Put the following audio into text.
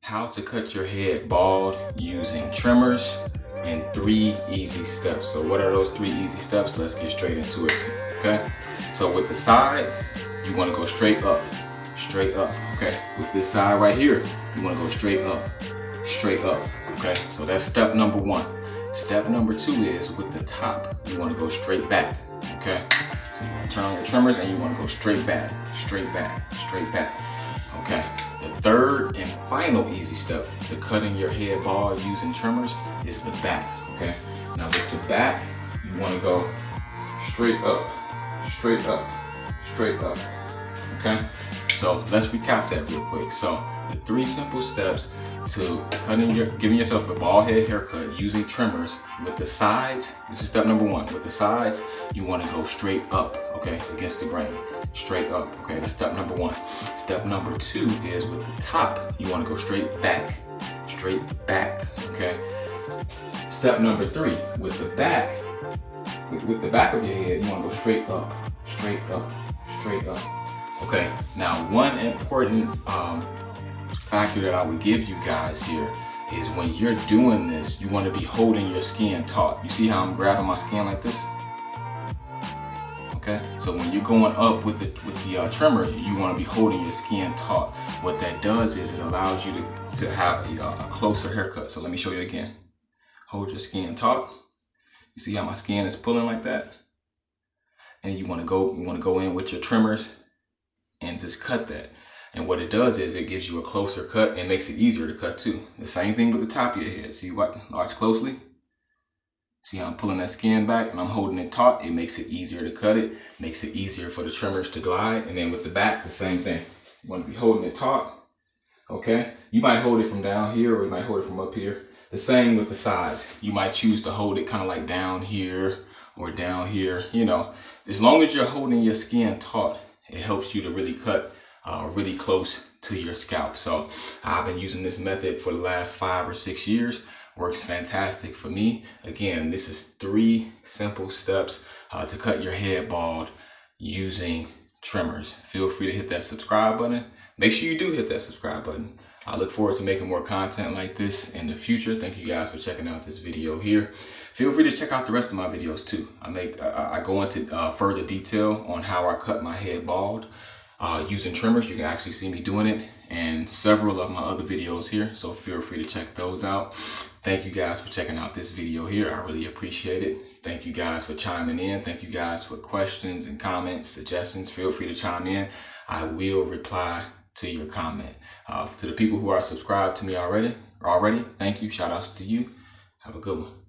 how to cut your head bald using trimmers in 3 easy steps. So what are those 3 easy steps? Let's get straight into it, okay? So with the side, you want to go straight up, okay? With this side right here, you want to go straight up, okay? So that's step number 1. Step number 2 is with the top, you want to go straight back, okay? So you want to turn on your trimmers and you want to go straight back, okay? The third and final easy step to cutting your head bald using trimmers is the back, okay? Now with the back, you want to go straight up, okay? So let's recap that real quick. So the 3 simple steps to giving yourself a bald head haircut using trimmers. With the sides, this is step number 1. With the sides, you want to go straight up, okay, against the grain. Straight up, okay, that's step number 1. Step number 2 is with the top, you want to go straight back, okay. Step number 3, with the back, with the back of your head, you want to go straight up. Okay, now one important factor that I would give you guys here is when you're doing this, you want to be holding your skin taut. You see how I'm grabbing my skin like this? Okay, so when you're going up with the trimmer, you want to be holding your skin taut. What that does is it allows you to have a closer haircut. So let me show you again. Hold your skin taut. You see how my skin is pulling like that? And you want to go in with your trimmers and just cut that. And what it does is it gives you a closer cut and makes it easier to cut too. The same thing with the top of your head. See what? Watch closely. See how I'm pulling that skin back and I'm holding it taut. It makes it easier to cut it, makes it easier for the trimmers to glide. And then with the back, the same thing. You want to be holding it taut, okay? You might hold it from down here or you might hold it from up here. The same with the sides. You might choose to hold it kind of like down here or down here, you know. As long as you're holding your skin taut, it helps you to really cut really close to your scalp. So I've been using this method for the last 5 or 6 years. Works fantastic for me. Again, this is 3 simple steps to cut your head bald using trimmers. Feel free to hit that subscribe button. Make sure you do hit that subscribe button. I look forward to making more content like this in the future. Thank you guys for checking out this video here. Feel free to check out the rest of my videos too. I go into further detail on how I cut my head bald using trimmers. You can actually see me doing it and several of my other videos here, so feel free to check those out. Thank you guys for checking out this video here. I really appreciate it. Thank you guys for chiming in. Thank you guys for questions and comments, suggestions. Feel free to chime in. I will reply to your comment. To the people who are subscribed to me already, thank you. Shout outs to you. Have a good one.